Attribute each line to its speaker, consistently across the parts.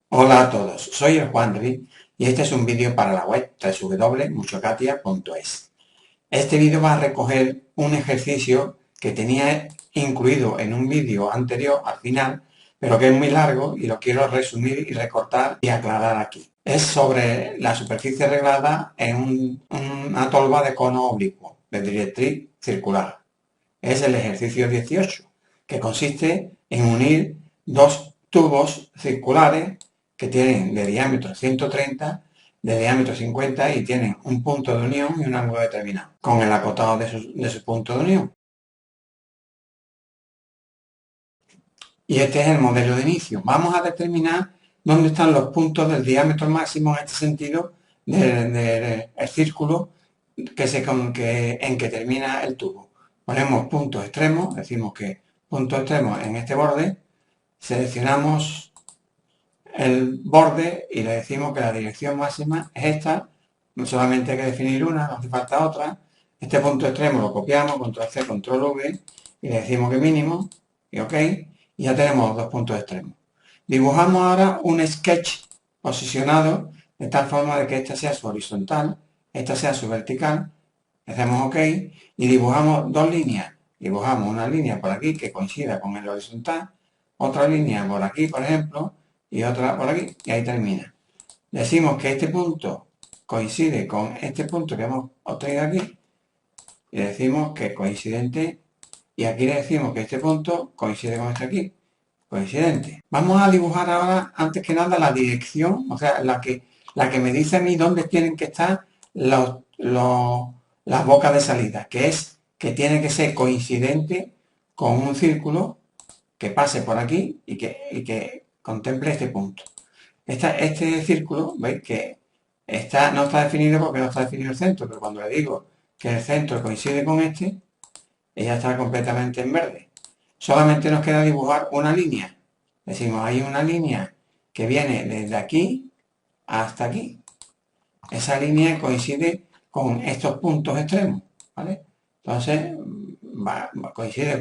Speaker 1: Hola a todos, soy el Juanri y este es un vídeo para la web www.muchocatia.es. Este vídeo va a recoger un ejercicio que tenía incluido en un vídeo anterior al final, pero que es muy largo y lo quiero resumir y recortar y aclarar aquí. Es sobre la superficie reglada en una tolva de cono oblicuo, de directriz circular. Es el ejercicio 18, que consiste en unir dos tubos circulares que tienen de diámetro 130, de diámetro 50 y tienen un punto de unión y un ángulo determinado, con el acotado de su punto de unión. Y este es el modelo de inicio. Vamos a determinar dónde están los puntos del diámetro máximo en este sentido del círculo en que termina el tubo. Ponemos puntos extremos, decimos que puntos extremos en este borde, seleccionamos el borde y le decimos que la dirección máxima es esta, no solamente hay que definir una, no hace falta otra. Este punto extremo lo copiamos, control C, control V, y le decimos que mínimo, y OK, y ya tenemos dos puntos extremos. Dibujamos ahora un sketch posicionado de tal forma de que esta sea su horizontal, esta sea su vertical, hacemos OK, y dibujamos dos líneas. Dibujamos una línea por aquí que coincida con el horizontal, otra línea por aquí, por ejemplo, y otra por aquí, y ahí termina. Decimos que este punto coincide con este punto que hemos obtenido aquí, y decimos que es coincidente, y aquí le decimos que este punto coincide con este aquí, coincidente. Vamos a dibujar ahora, antes que nada, la dirección, o sea, la que me dice a mí dónde tienen que estar las bocas de salida, que es que tiene que ser coincidente con un círculo que pase por aquí y que contemple este punto. Este círculo, veis que no está definido porque no está definido el centro, pero cuando le digo que el centro coincide con este, ella está completamente en verde. Solamente nos queda dibujar una línea. Decimos, hay una línea que viene desde aquí hasta aquí. Esa línea coincide con estos puntos extremos, ¿vale? Entonces, coincide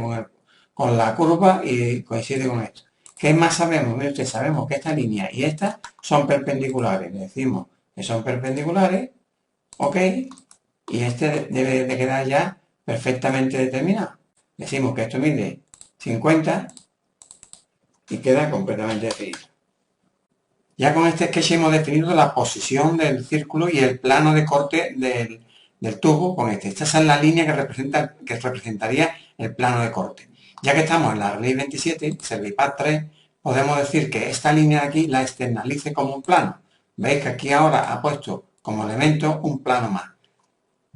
Speaker 1: con la curva y coincide con esto. ¿Qué más sabemos? Mire usted, sabemos que esta línea y esta son perpendiculares. Le decimos que son perpendiculares, OK, y este debe de quedar ya perfectamente determinado. Decimos que esto mide 50 y queda completamente definido. Ya con este sketch hemos definido la posición del círculo y el plano de corte del tubo con este. Esta es la línea que representaría el plano de corte. Ya que estamos en la ley 27, Servipad 3, podemos decir que esta línea de aquí la externalice como un plano. Veis que aquí ahora ha puesto como elemento un plano más.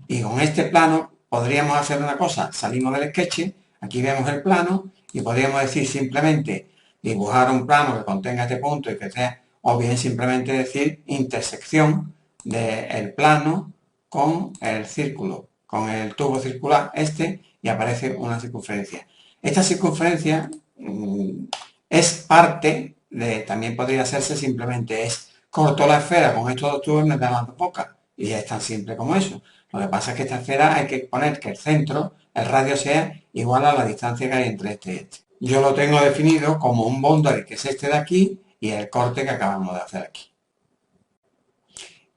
Speaker 1: Y con este plano podríamos hacer una cosa. Salimos del sketch, aquí vemos el plano y podríamos decir simplemente dibujar un plano que contenga este punto y que sea, o bien simplemente decir intersección del plano con el círculo, con el tubo circular este, y aparece una circunferencia. Esta circunferencia es parte de, también podría hacerse simplemente corto la esfera con estos dos tubos y me da las dos bocas. Y es tan simple como eso. Lo que pasa es que esta esfera hay que poner que el centro, el radio sea igual a la distancia que hay entre este y este. Yo lo tengo definido como un boundary, que es este de aquí, y el corte que acabamos de hacer aquí.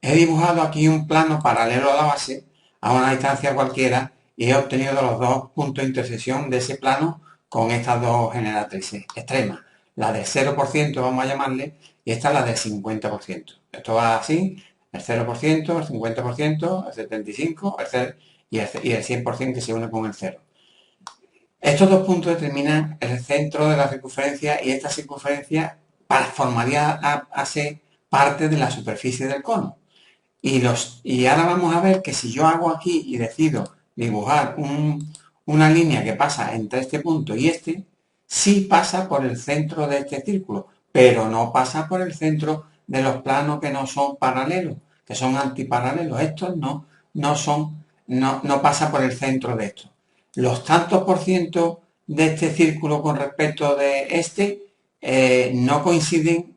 Speaker 1: He dibujado aquí un plano paralelo a la base, a una distancia cualquiera, y he obtenido los dos puntos de intersección de ese plano con estas dos generatrices extremas. La del 0% vamos a llamarle, y esta es la del 50%. Esto va así, el 0%, el 50%, el 75% y el 100% que se une con el 0. Estos dos puntos determinan el centro de la circunferencia y esta circunferencia formaría a ser parte de la superficie del cono. Y ahora vamos a ver que si yo hago aquí y decido dibujar una línea que pasa entre este punto y este, sí pasa por el centro de este círculo, pero no pasa por el centro de los planos que no son paralelos, que son antiparalelos. Estos no pasa por el centro de estos. Los tantos por ciento de este círculo con respecto de este no coinciden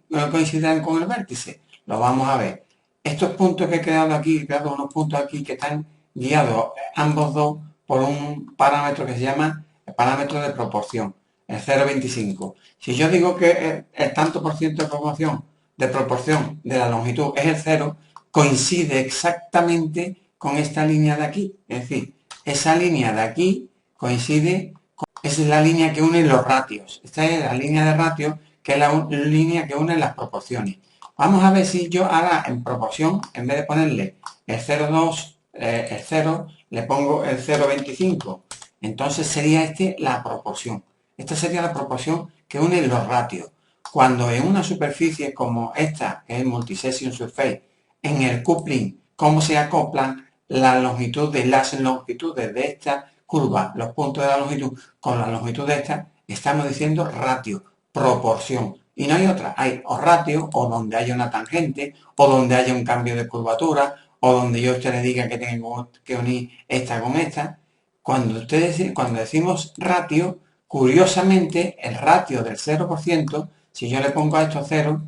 Speaker 1: con el vértice. Lo vamos a ver. Estos puntos que he creado aquí, he creado unos puntos aquí que están guiados ambos dos por un parámetro que se llama el parámetro de proporción, el 0,25. Si yo digo que el tanto por ciento de proporción de proporción de la longitud es el 0, coincide exactamente con esta línea de aquí. Es decir, esa línea de aquí coincide con... Es la línea que une los ratios. Esta es la línea de ratios, que es la línea que une las proporciones. Vamos a ver si yo ahora en proporción, en vez de ponerle el 0,2, el 0, le pongo el 0,25. Entonces sería la proporción. Esta sería la proporción que une los ratios. Cuando en una superficie como esta, que es el multisection surface, en el coupling, cómo se acoplan las longitudes, las longitudes de esta curva, los puntos de la longitud, con la longitud de esta, estamos diciendo ratio, proporción. Y no hay otra, hay o ratio, o donde haya una tangente, o donde haya un cambio de curvatura, o donde yo a usted le diga que tengo que unir esta con esta. Cuando decimos ratio, curiosamente, el ratio del 0%, si yo le pongo a esto 0,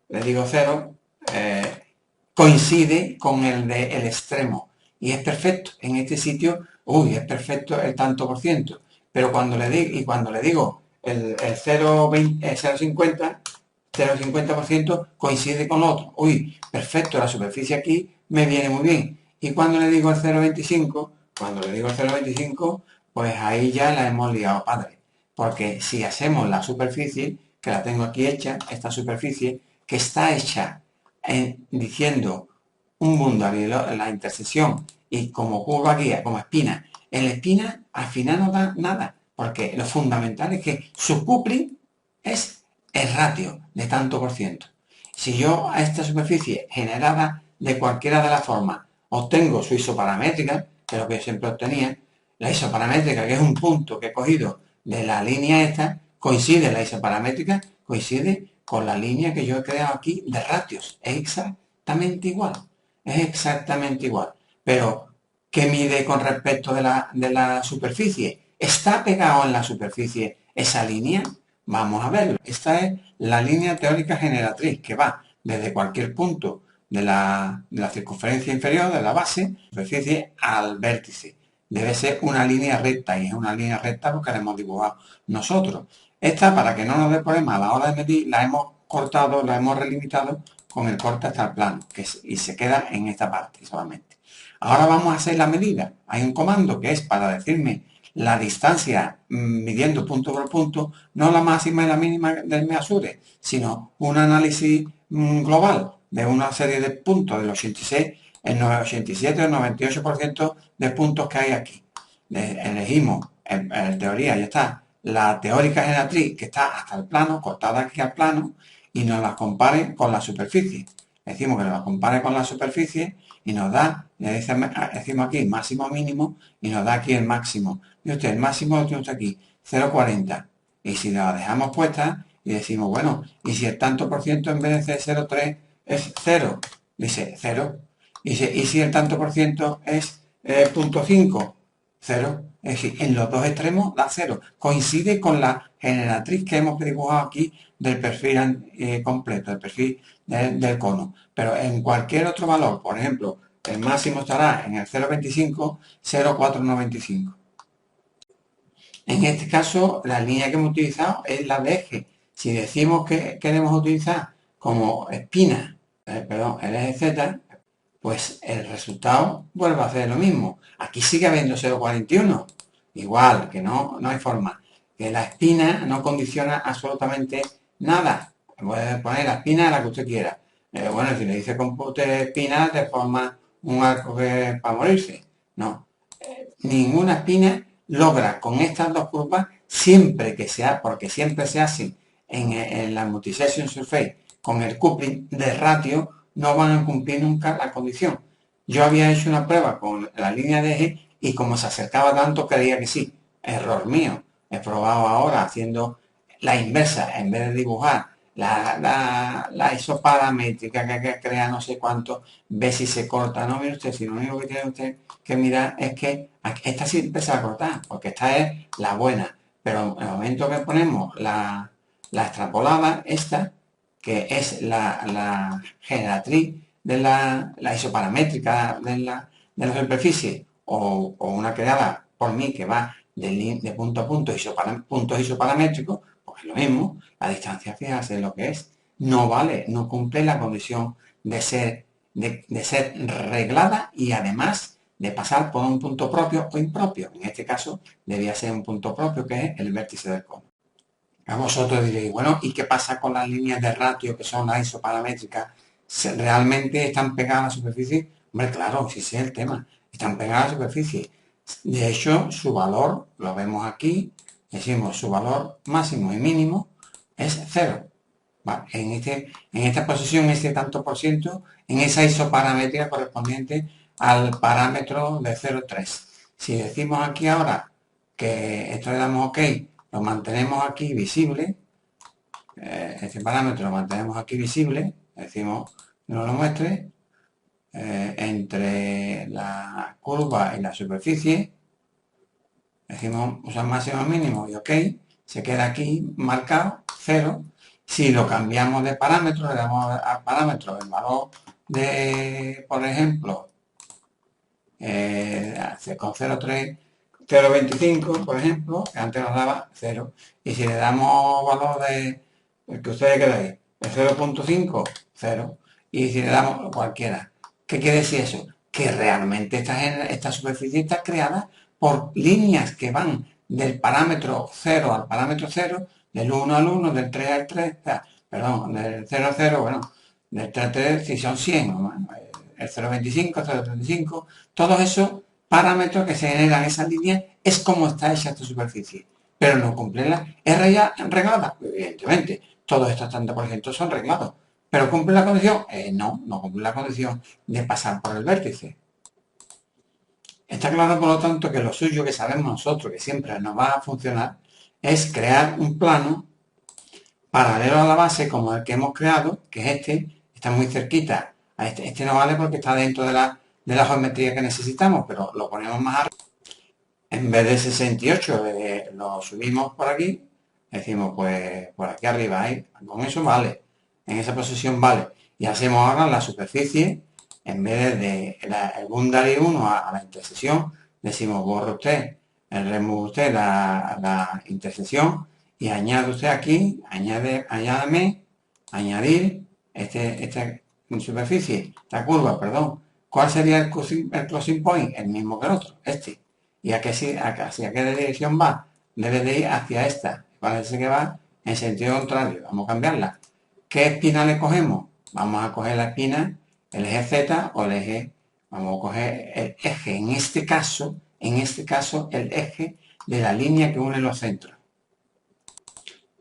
Speaker 1: le digo 0, coincide con el del extremo. Y es perfecto. En este sitio, es perfecto el tanto por ciento. Pero cuando le digo el 0,50% coincide con otro. Perfecto, la superficie aquí me viene muy bien. Y cuando le digo el 0,25, pues ahí ya la hemos liado, padre. Porque si hacemos la superficie, que la tengo aquí hecha, esta superficie, que está hecha diciendo un mundo en la intersección y como curva guía, como espina, en la espina al final no da nada, porque lo fundamental es que su coupling es el ratio de tanto por ciento. Si yo a esta superficie generada de cualquiera de las formas obtengo su isoparamétrica, que es lo que yo siempre obtenía, la isoparamétrica, que es un punto que he cogido de la línea esta, coincide la isoparamétrica, coincide con la línea que yo he creado aquí de ratios. Es exactamente igual. Es exactamente igual. Pero, ¿qué mide con respecto de la superficie? ¿Está pegado en la superficie esa línea? Vamos a verlo. Esta es la línea teórica generatriz que va desde cualquier punto de la circunferencia inferior, de la base, superficie, al vértice. Debe ser una línea recta, y es una línea recta porque la hemos dibujado nosotros. Esta, para que no nos dé problema a la hora de medir, la hemos cortado, la hemos relimitado con el corte hasta el plano, y se queda en esta parte solamente. Ahora vamos a hacer la medida. Hay un comando que es para decirme la distancia midiendo punto por punto, no la máxima y la mínima del Measure, sino un análisis global de una serie de puntos del 86, el 87 o el 98% de puntos que hay aquí. Elegimos en teoría, ya está, la teórica generatriz que está hasta el plano, cortada aquí al plano, y nos la compare con la superficie. Decimos que nos la compare con la superficie y nos da, decimos aquí máximo mínimo y nos da aquí el máximo. Y usted, el máximo lo tiene usted aquí, 0,40. Y si la dejamos puesta y decimos, bueno, y si el tanto por ciento en vez de 0,3 es 0, dice 0. Y si el tanto por ciento es 0,5, 0. Es decir, en los dos extremos da 0. Coincide con la generatriz que hemos dibujado aquí del perfil completo, del perfil del cono. Pero en cualquier otro valor, por ejemplo, el máximo estará en el 0,25, 0,495. En este caso, la línea que hemos utilizado es la de eje. Si decimos que queremos utilizar como espina, el eje Z, pues el resultado vuelve a hacer lo mismo. Aquí sigue habiendo 0,41. Igual, que no hay forma. Que la espina no condiciona absolutamente nada. Puede poner la espina a la que usted quiera. Bueno, si le dice compute espina, te forma un arco que es para morirse. No. Ninguna espina logra con estas dos curvas, siempre que sea, porque siempre se hace en la multisection surface con el coupling de ratio, no van a cumplir nunca la condición. Yo había hecho una prueba con la línea de eje y como se acercaba tanto creía que sí. Error mío. He probado ahora haciendo la inversa, en vez de dibujar la isoparamétrica que crea no sé cuánto, ve si se corta. No, mire usted, si lo único que tiene usted que mirar es que esta siempre se va a cortar, porque esta es la buena. Pero en el momento que ponemos la extrapolada, esta, que es la generatriz de la isoparamétrica de la superficie, o una creada por mí que va de punto a punto, puntos isoparamétricos, pues es lo mismo, la distancia, fíjate lo que es, no vale, no cumple la condición de ser reglada y además de pasar por un punto propio o impropio. En este caso debía ser un punto propio, que es el vértice del cono. A vosotros diréis, bueno, ¿y qué pasa con las líneas de ratio que son las isoparamétricas? ¿Realmente están pegadas a la superficie? Hombre, claro, si ese es el tema. Están pegadas a la superficie. De hecho, su valor, lo vemos aquí, decimos su valor máximo y mínimo es 0. ¿Vale? En esta posición, este tanto por ciento, en esa isoparamétrica correspondiente al parámetro de 0,3. Si decimos aquí ahora que esto le damos OK, lo mantenemos aquí visible, este parámetro lo mantenemos aquí visible, decimos que nos lo muestre, entre la curva y la superficie, decimos usar máximo mínimo y OK, se queda aquí marcado 0. Si lo cambiamos de parámetro, le damos al parámetro el valor de, por ejemplo, con 0,3, 0,25, por ejemplo, que antes nos daba 0. Y si le damos valor de, el que ustedes queráis, de 0,5, 0. Y si le damos cualquiera. ¿Qué quiere decir eso? Que realmente esta superficie está creada por líneas que van del parámetro 0 al parámetro 0, del 1 al 1, del 3 al 3, perdón, del 0 al 0, bueno, del 3 al 3, si son 100, bueno, el 0,25, 0,35, todos esos parámetros que se generan en esas líneas es como está hecha esta superficie. Pero no cumple ¿es reglada? Evidentemente, todos estos tantos por ciento son reglados. ¿Pero cumple la condición? No, no cumple la condición de pasar por el vértice. Está claro, por lo tanto, que lo suyo que sabemos nosotros, que siempre nos va a funcionar, es crear un plano paralelo a la base como el que hemos creado, que es este, está muy cerquita. A este no vale porque está dentro de la geometría que necesitamos, pero lo ponemos más arriba. En vez de 68 lo subimos por aquí, decimos pues por aquí arriba, con eso vale, en esa posición vale. Y hacemos ahora la superficie, en vez de el boundary 1 a la intersección, decimos borra usted, remove usted la intersección y añade usted aquí, añádame, añadir esta superficie, esta curva, perdón. ¿Cuál sería el closing point? El mismo que el otro, este. ¿Y hacia qué dirección va? Debe de ir hacia esta. Parece que va en sentido contrario. Vamos a cambiarla. ¿Qué espina le cogemos? Vamos a coger la espina, el eje Z o el eje. Vamos a coger el eje. En este caso, el eje de la línea que une los centros.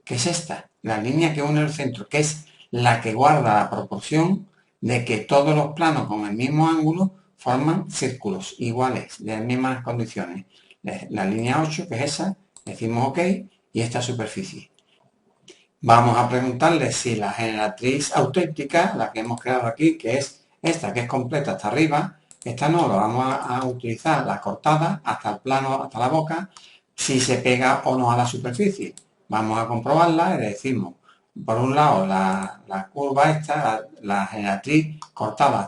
Speaker 1: ¿Qué es esta? La línea que une el centro, que es la que guarda la proporción de que todos los planos con el mismo ángulo forman círculos iguales, de las mismas condiciones. La línea 8, que es esa, decimos OK, y esta superficie. Vamos a preguntarle si la generatriz auténtica, la que hemos creado aquí, que es esta, que es completa hasta arriba, esta no, lo vamos a utilizar la cortada hasta el plano, hasta la boca, si se pega o no a la superficie. Vamos a comprobarla y le decimos, por un lado, la curva esta, la generatriz cortada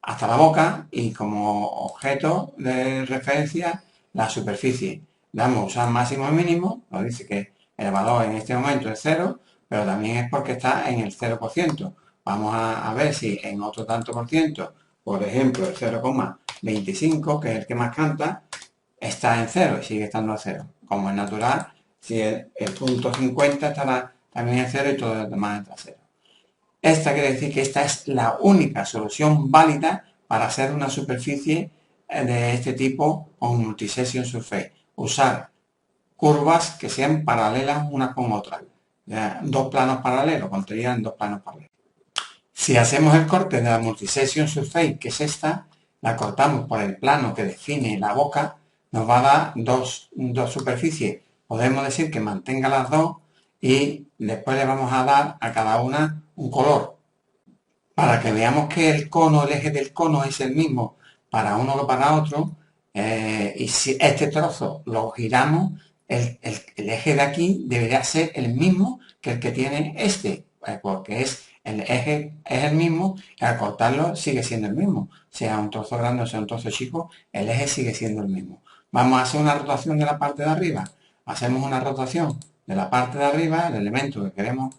Speaker 1: hasta la boca y como objeto de referencia la superficie. Damos usar máximo y mínimo, nos dice que el valor en este momento es 0, pero también es porque está en el 0%. Vamos a ver si en otro tanto por ciento, por ejemplo el 0,25, que es el que más canta, está en 0 y sigue estando a 0. Como es natural, si el punto 50 estará también en 0 y todo lo demás está a 0. Esta quiere decir que esta es la única solución válida para hacer una superficie de este tipo con multisession surface. Usar curvas que sean paralelas unas con otras. Dos planos paralelos, contarían dos planos paralelos. Si hacemos el corte de la multisession surface, que es esta, la cortamos por el plano que define la boca, nos va a dar dos superficies. Podemos decir que mantenga las dos y después le vamos a dar a cada una un color. Para que veamos que el cono, el eje del cono es el mismo para uno que para otro, y si este trozo lo giramos, el eje de aquí debería ser el mismo que el que tiene este, porque el eje es el mismo y al cortarlo sigue siendo el mismo. Sea un trozo grande o sea un trozo chico, el eje sigue siendo el mismo. Vamos a hacer una rotación de la parte de arriba. Hacemos una rotación de la parte de arriba, el elemento que queremos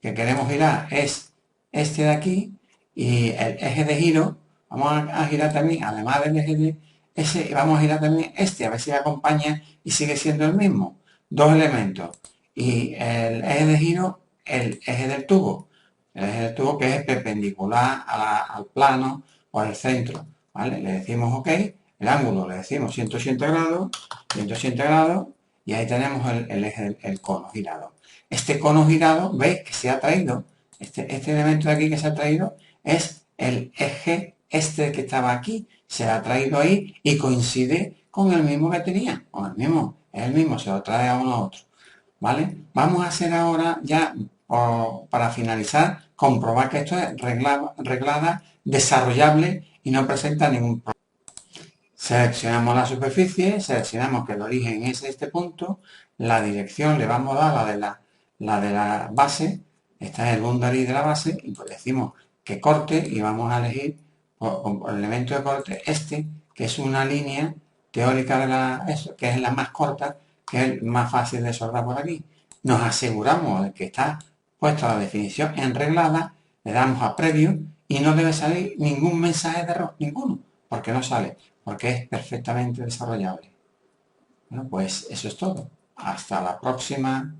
Speaker 1: que queremos girar es este de aquí y el eje de giro, vamos a girar también, además del eje de ese, vamos a girar también este, a ver si me acompaña y sigue siendo el mismo. Dos elementos. Y el eje de giro, el eje del tubo. El eje del tubo que es perpendicular al plano o al centro. ¿Vale? Le decimos OK, el ángulo le decimos 180 grados, 180 grados, y ahí tenemos el eje, el cono girado. Este cono girado, veis que se ha traído, este elemento de aquí que se ha traído es el eje este que estaba aquí, se ha traído ahí y coincide con el mismo que tenía, con el mismo, es el mismo, se lo trae a uno a otro. ¿Vale? Vamos a hacer ahora ya, para finalizar, comprobar que esto es reglada, desarrollable y no presenta ningún problema. Seleccionamos la superficie, seleccionamos que el origen es este punto, la dirección le vamos a dar la de la base, esta es el boundary de la base, y pues decimos que corte y vamos a elegir por el elemento de corte este, que es una línea teórica que es la más corta, que es más fácil de soldar por aquí. Nos aseguramos de que está puesta la definición en reglada, le damos a preview y no debe salir ningún mensaje de error, ninguno, porque no sale, porque es perfectamente desarrollable. Bueno, pues eso es todo. Hasta la próxima.